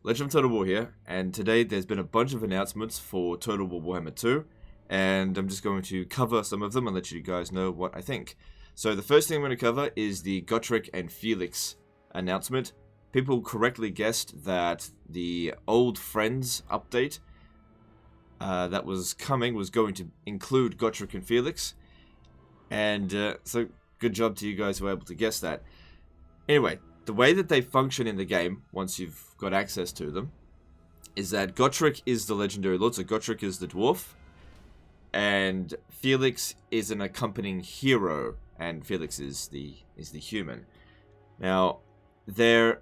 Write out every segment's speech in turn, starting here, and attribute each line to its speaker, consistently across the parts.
Speaker 1: Legend of Total War here, and today there's been a bunch of announcements for Total War Warhammer 2, and I'm just going to cover some of them and let you guys know what I think. So the first thing I'm going to cover is the Gotrek and Felix announcement. People correctly guessed that the Old Friends update that was coming was going to include Gotrek and Felix, and so good job to you guys who were able to guess that. Anyway, the way that they function in the game, once you've got access to them, is that Gotrek is the legendary lord, so Gotrek is the dwarf, and Felix is an accompanying hero, and Felix is the human. Now, the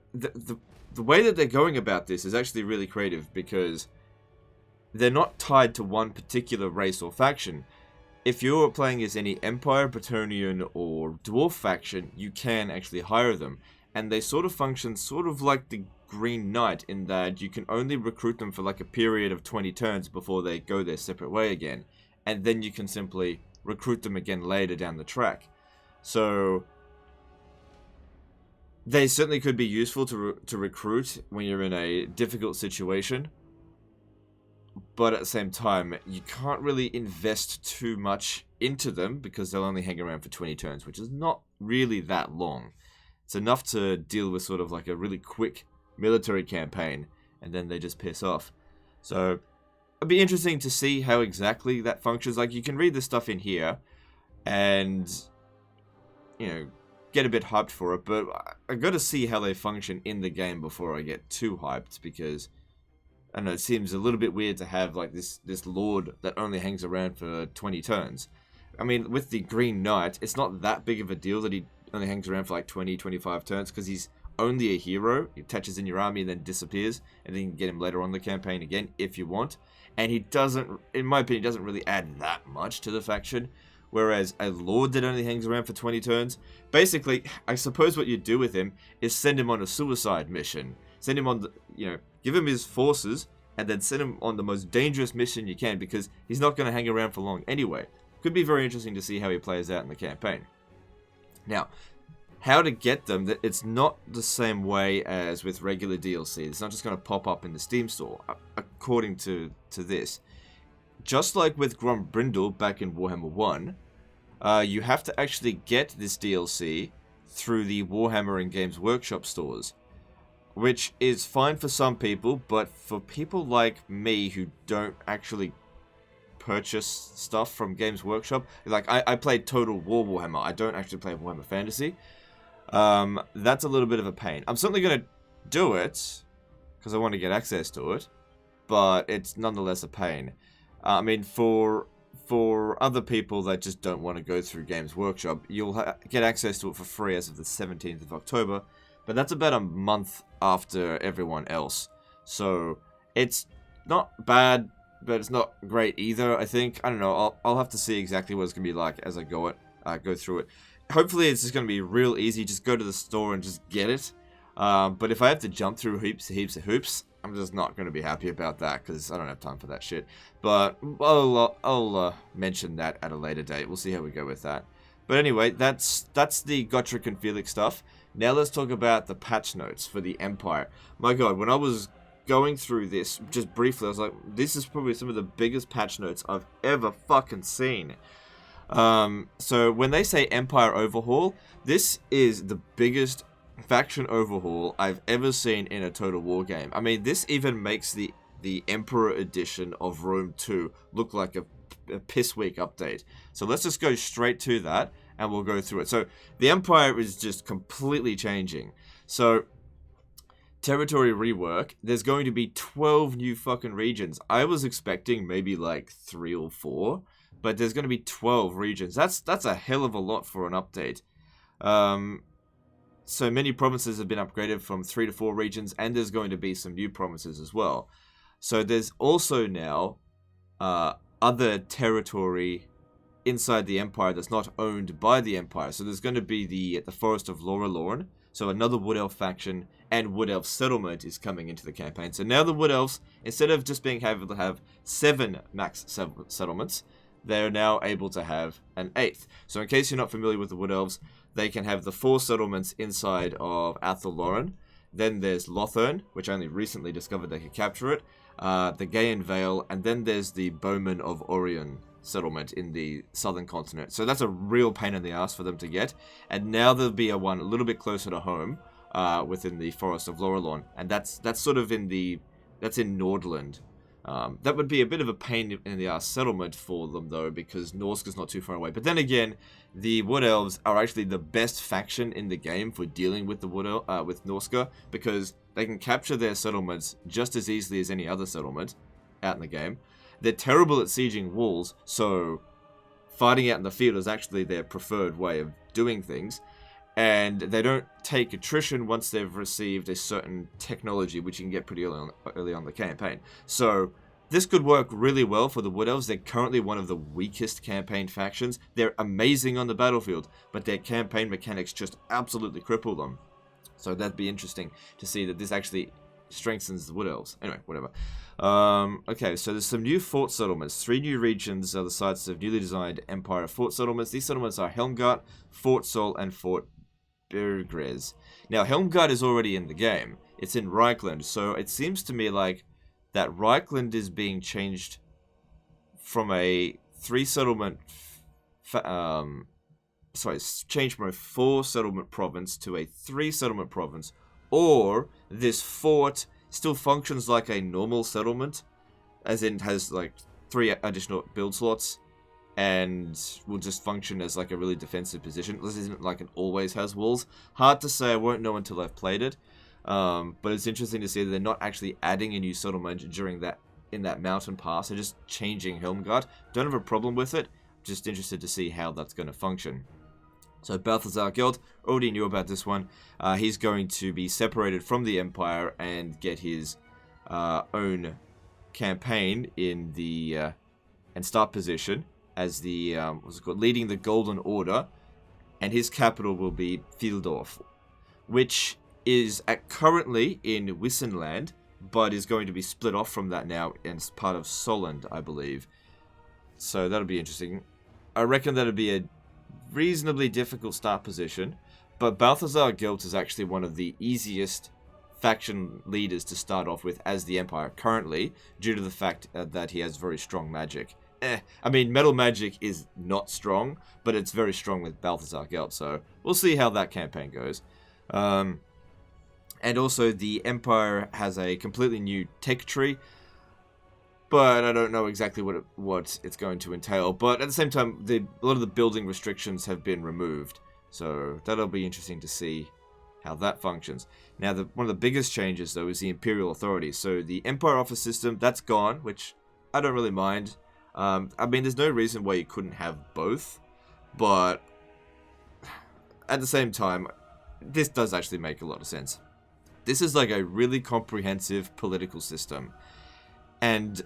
Speaker 1: way that they're going about this is actually really creative, because they're not tied to one particular race or faction. If you're playing as any Empire, Bretonnian, or Dwarf faction, you can actually hire them. And they sort of function sort of like the Green Knight, in that you can only recruit them for like a period of 20 turns before they go their separate way again. And then you can simply recruit them again later down the track. So they certainly could be useful to recruit when you're in a difficult situation. But at the same time, you can't really invest too much into them because they'll only hang around for 20 turns, which is not really that long. It's enough to deal with sort of like a really quick military campaign, and then they just piss off. So it'd be interesting to see how exactly that functions. Like, you can read this stuff in here and, you know, get a bit hyped for it, but I got to see how they function in the game before I get too hyped, because I don't know, it seems a little bit weird to have like this lord that only hangs around for 20 turns. I mean, with the Green Knight, it's not that big of a deal that he only hangs around for like 20-25 turns, because he's only a hero. He attaches in your army and then disappears, and then you can get him later on in the campaign again if you want. And he doesn't, in my opinion, doesn't really add that much to the faction. Whereas a lord that only hangs around for 20 turns, basically, I suppose what you do with him is send him on a suicide mission. Send him on the, give him his forces, and then send him on the most dangerous mission you can, because he's not going to hang around for long anyway. Could be very interesting to see how he plays out in the campaign. Now, how to get them, it's not the same way as with regular DLC. It's not just going to pop up in the Steam store, according to this. Just like with Grombrindle back in Warhammer 1, you have to actually get this DLC through the Warhammer and Games Workshop stores, which is fine for some people, but for people like me who don't actually purchase stuff from Games Workshop, like I played Total War Warhammer, I don't actually play Warhammer Fantasy. That's a little bit of a pain. I'm certainly going to do it because I want to get access to it, but it's nonetheless a pain. I mean, for other people that just don't want to go through Games Workshop, you'll get access to it for free as of the 17th of October, but that's about a month after everyone else. So it's not bad, but it's not great either, I think. I don't know, I'll have to see exactly what it's going to be like as I go through it. Hopefully it's just going to be real easy, just go to the store and just get it. But if I have to jump through heaps of hoops, I'm just not going to be happy about that, because I don't have time for that shit. But I'll mention that at a later date. We'll see how we go with that. But anyway, that's the Gotrek and Felix stuff. Now let's talk about the patch notes for the Empire. My god, when I was going through this, just briefly, I was like, this is probably some of the biggest patch notes I've ever fucking seen. So when they say Empire Overhaul, this is the biggest faction overhaul I've ever seen in a Total War game. I mean, this even makes the Emperor edition of Rome 2 look like a piss weak update. So let's just go straight to that, and we'll go through it. So the Empire is just completely changing. So territory rework, there's going to be 12 new fucking regions. I was expecting maybe like 3 or 4, but there's going to be 12 regions. That's a hell of a lot for an update. So many provinces have been upgraded from 3 to 4 regions, and there's going to be some new provinces as well. So there's also now other territory inside the Empire that's not owned by the Empire. So there's going to be the Forest of Lorelorn, so another Wood Elf faction, and Wood Elf settlement is coming into the campaign. So now the Wood Elves, instead of just being able to have 7 max settlements, they're now able to have an 8th. So in case you're not familiar with the Wood Elves, they can have the 4 settlements inside of Athel Loren. Then there's Lothern, which I only recently discovered they could capture it. The Gaian Vale, and then there's the Bowmen of Orion settlement in the southern continent. So that's a real pain in the ass for them to get. And now there'll be a one a little bit closer to home, within the Forest of Lorelorn, and that's sort of in Nordland. That would be a bit of a pain in the ass settlement for them, though, because Norska's not too far away. But then again, the Wood Elves are actually the best faction in the game for dealing with the with Norska, because they can capture their settlements just as easily as any other settlement out in the game. They're terrible at sieging walls, so fighting out in the field is actually their preferred way of doing things. And they don't take attrition once they've received a certain technology, which you can get pretty early on the campaign. So this could work really well for the Wood Elves. They're currently one of the weakest campaign factions. They're amazing on the battlefield, but their campaign mechanics just absolutely cripple them. So that'd be interesting to see that this actually strengthens the Wood Elves. Anyway, whatever. Okay, so there's some new fort settlements. 3 new regions are the sites of newly designed Empire fort settlements. These settlements are Helmgart, Fort Sol, and Fort Birgres. Now, Helmgart is already in the game. It's in Reichland, so it seems to me like that Reichland is being changed from a 3 settlement... changed from a 4 settlement province to a 3 settlement province, or this fort still functions like a normal settlement, as in has like 3 additional build slots, and will just function as like a really defensive position. This isn't like it always has walls. Hard to say, I won't know until I've played it. But it's interesting to see that they're not actually adding a new settlement in that mountain pass. They're just changing Helmgart. Don't have a problem with it. Just interested to see how that's going to function. So Balthazar Geld, already knew about this one. He's going to be separated from the Empire and get his own campaign in the and start position as the leading the Golden Order, and his capital will be Fieldorf, which is currently in Wissenland, but is going to be split off from that now and it's part of Solland, I believe. So that'll be interesting. I reckon that'll be a reasonably difficult start position, but Balthazar Gelt is actually one of the easiest faction leaders to start off with as the Empire currently, due to the fact that he has very strong magic. I mean, metal magic is not strong, but it's very strong with Balthazar Gelt, so we'll see how that campaign goes. And also, the Empire has a completely new tech tree, but I don't know exactly what it's going to entail. But at the same time, a lot of the building restrictions have been removed, so that'll be interesting to see how that functions. Now, one of the biggest changes, though, is the Imperial Authority. So the Empire Office system, that's gone, which I don't really mind. I mean, there's no reason why you couldn't have both, but at the same time, this does actually make a lot of sense. This is like a really comprehensive political system, and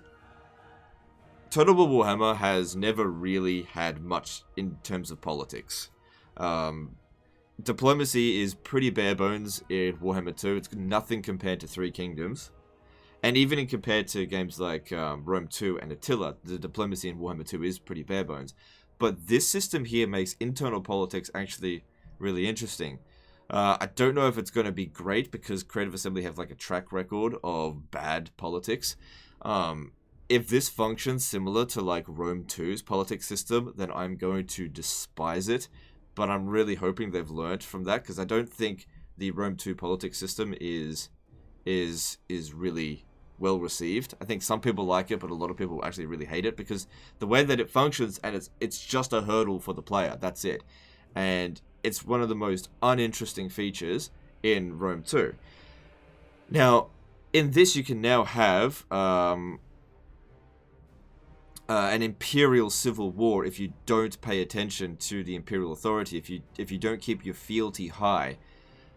Speaker 1: Total War Warhammer has never really had much in terms of politics. Diplomacy is pretty bare bones in Warhammer 2. It's nothing compared to Three Kingdoms. And even compared to games like Rome 2 and Attila, the diplomacy in Warhammer 2 is pretty bare bones. But this system here makes internal politics actually really interesting. I don't know if it's going to be great, because Creative Assembly have like a track record of bad politics. If this functions similar to like Rome 2's politics system, then I'm going to despise it. But I'm really hoping they've learned from that, because I don't think the Rome 2 politics system is really well received. I think some people like it, but a lot of people actually really hate it, because the way that it functions, and it's just a hurdle for the player. That's it. And it's one of the most uninteresting features in Rome 2. Now, in this, you can now have an imperial civil war if you don't pay attention to the imperial authority, if you don't keep your fealty high.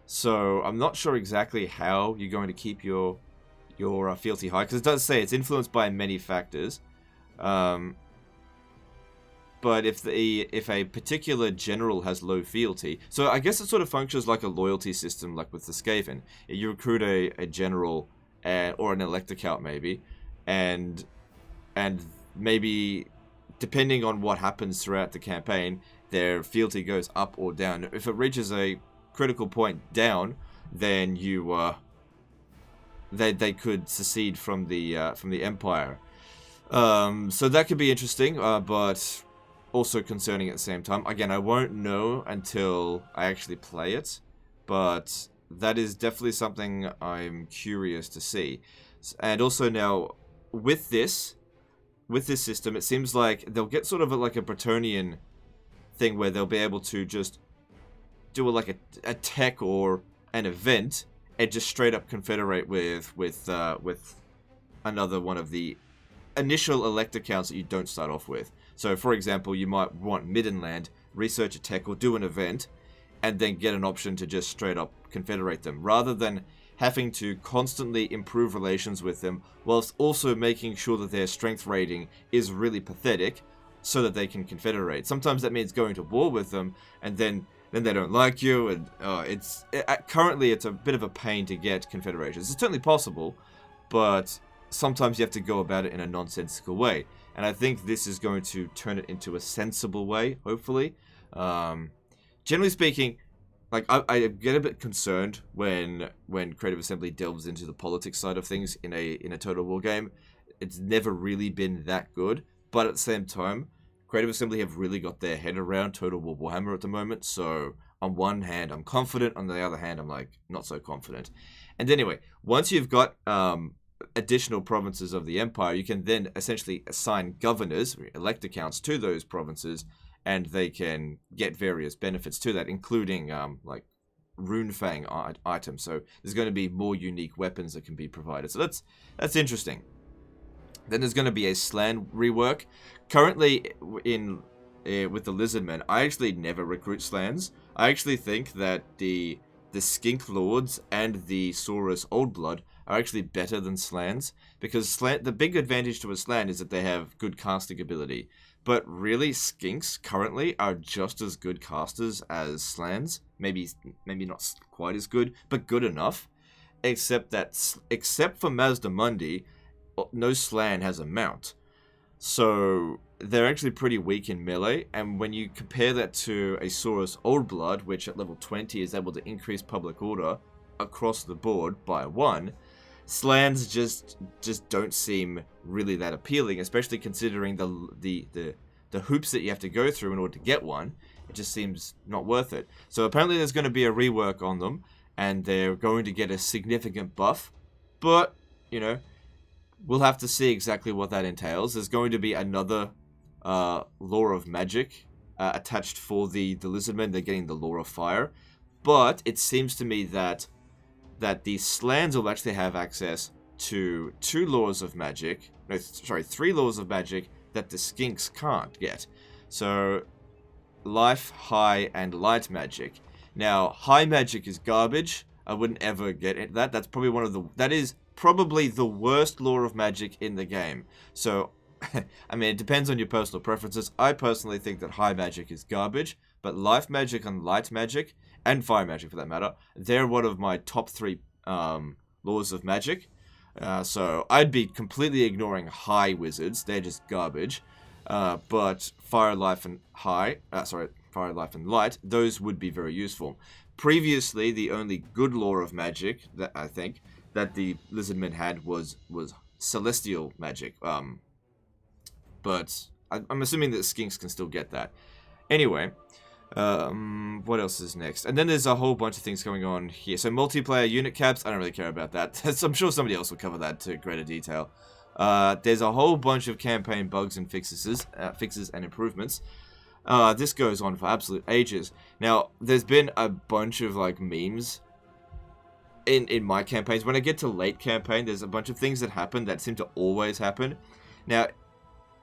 Speaker 1: So I'm not sure exactly how you're going to keep your fealty high, because it does say it's influenced by many factors. But if a particular general has low fealty, so I guess it sort of functions like a loyalty system, like with the Skaven. You recruit a general or an elector count maybe, and maybe depending on what happens throughout the campaign, their fealty goes up or down. If it reaches a critical point down, then they could secede from the Empire. So that could be interesting, but also concerning at the same time. Again, I won't know until I actually play it, but that is definitely something I'm curious to see. And also now, with this system, it seems like they'll get sort of like a Bretonian thing where they'll be able to just do a tech or an event and just straight up confederate with another one of the initial elector counts that you don't start off with. So, for example, you might want Middenland, research a tech or do an event, and then get an option to just straight up confederate them, rather than having to constantly improve relations with them, whilst also making sure that their strength rating is really pathetic, so that they can confederate. Sometimes that means going to war with them, and then they don't like you, and currently it's a bit of a pain to get confederations. It's certainly possible, but sometimes you have to go about it in a nonsensical way. And I think this is going to turn it into a sensible way, hopefully. Generally speaking, like I get a bit concerned when Creative Assembly delves into the politics side of things in a Total War game. It's never really been that good, but at the same time, Creative Assembly have really got their head around Total War Warhammer at the moment. So on one hand, I'm confident. On the other hand, I'm like not so confident. And anyway, once you've got additional provinces of the Empire, you can then essentially assign governors, elector counts to those provinces, and they can get various benefits to that, including like Runefang items. So there's going to be more unique weapons that can be provided. So that's interesting. Then there's going to be a Slan rework. Currently, with the Lizardmen, I actually never recruit Slans. I actually think that the Skink Lords and the Saurus Old Blood are actually better than Slans, because the big advantage to a Slan is that they have good casting ability. But really, Skinks currently are just as good casters as Slans. Maybe not quite as good, but good enough. Except for Mazdamundi, no Slan has a mount. So they're actually pretty weak in melee, and when you compare that to a Saurus Old Blood, which at level 20 is able to increase public order across the board by 1, Slans just don't seem really that appealing, especially considering the hoops that you have to go through in order to get one. It just seems not worth it. So apparently there's going to be a rework on them, and they're going to get a significant buff, but, you know, we'll have to see exactly what that entails. There's going to be another Law of Magic attached for the Lizardmen. They're getting the Law of Fire. But it seems to me that the Slans will actually have access to 3 Laws of Magic that the Skinks can't get. So, Life, High, and Light Magic. Now, High Magic is garbage. I wouldn't ever get it. That's probably that is probably the worst Law of Magic in the game. So, I mean, it depends on your personal preferences. I personally think that High Magic is garbage, but Life Magic and Light Magic, and Fire Magic for that matter, they're one of my top 3 Laws of Magic. So, I'd be completely ignoring High Wizards. They're just garbage. But Fire, Life, and Light, those would be very useful. Previously, the only good Law of Magic that I think that the Lizardmen had was Celestial Magic. But I'm assuming that the Skinks can still get that. Anyway, what else is next? And then there's a whole bunch of things going on here. So multiplayer unit caps, I don't really care about that. I'm sure somebody else will cover that to greater detail. There's a whole bunch of campaign bugs and fixes and improvements. This goes on for absolute ages. Now, there's been a bunch of like memes in my campaigns. When I get to late campaign, there's a bunch of things that happen that seem to always happen. Now,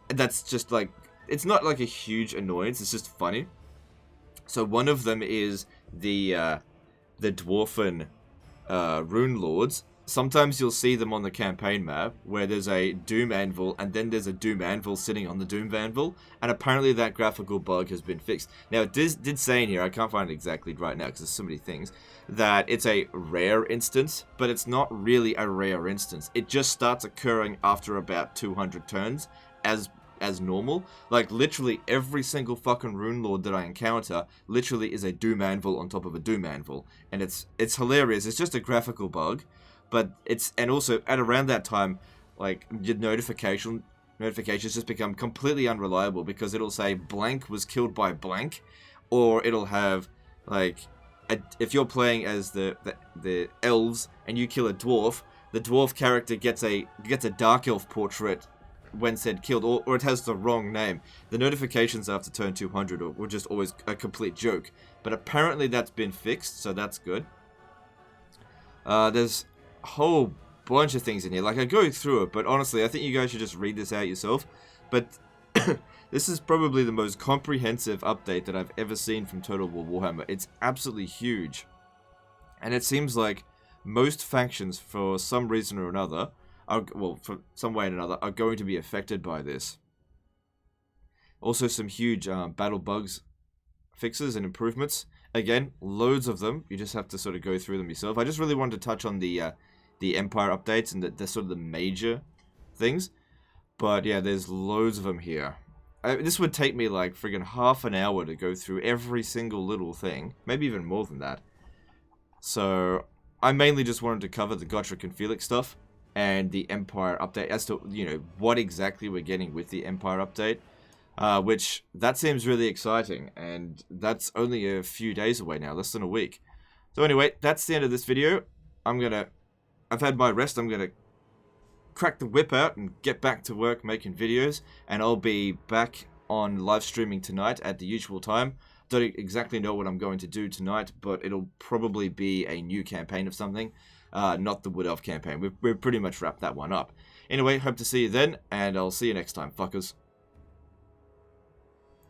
Speaker 1: that's just like, it's not like a huge annoyance, it's just funny. So one of them is the Dwarfen Rune Lords. Sometimes you'll see them on the campaign map where there's a Doom Anvil and then there's a Doom Anvil sitting on the Doom Anvil, and apparently that graphical bug has been fixed. Now it did say in here, I can't find it exactly right now because there's so many things, that it's a rare instance, but it's not really a rare instance. It just starts occurring after about 200 turns, as as normal. Like, literally every single fucking Rune Lord that I encounter literally is a Doom Anvil on top of a Doom Anvil. And it's hilarious. It's just a graphical bug. But it's, and also at around that time, like, your notifications just become completely unreliable, because it'll say blank was killed by blank, or it'll have, like, if you're playing as the elves and you kill a dwarf, the dwarf character gets a dark elf portrait when said killed, or it has the wrong name. The notifications after turn 200 were just always a complete joke. But apparently that's been fixed, so that's good. There's a whole bunch of things in here. Like, I go through it, but honestly, I think you guys should just read this out yourself. But this is probably the most comprehensive update that I've ever seen from Total War Warhammer. It's absolutely huge. And it seems like most factions, for some reason or another, for some way or another, are going to be affected by this. Also, some huge battle bugs fixes and improvements. Again, loads of them. You just have to sort of go through them yourself. I just really wanted to touch on the Empire updates and the sort of the major things. But yeah, there's loads of them here. This would take me like friggin' half an hour to go through every single little thing. Maybe even more than that. So I mainly just wanted to cover the Gotrek and Felix stuff and the Empire update as to, you know, what exactly we're getting with the Empire update. Which, that seems really exciting, and that's only a few days away now, less than a week. So anyway, that's the end of this video. I've had my rest. I'm gonna crack the whip out and get back to work making videos, and I'll be back on live streaming tonight at the usual time. Don't exactly know what I'm going to do tonight, but it'll probably be a new campaign of something, not the Wood Elf campaign. We've pretty much wrapped that one up. Anyway, hope to see you then, and I'll see you next time, fuckers.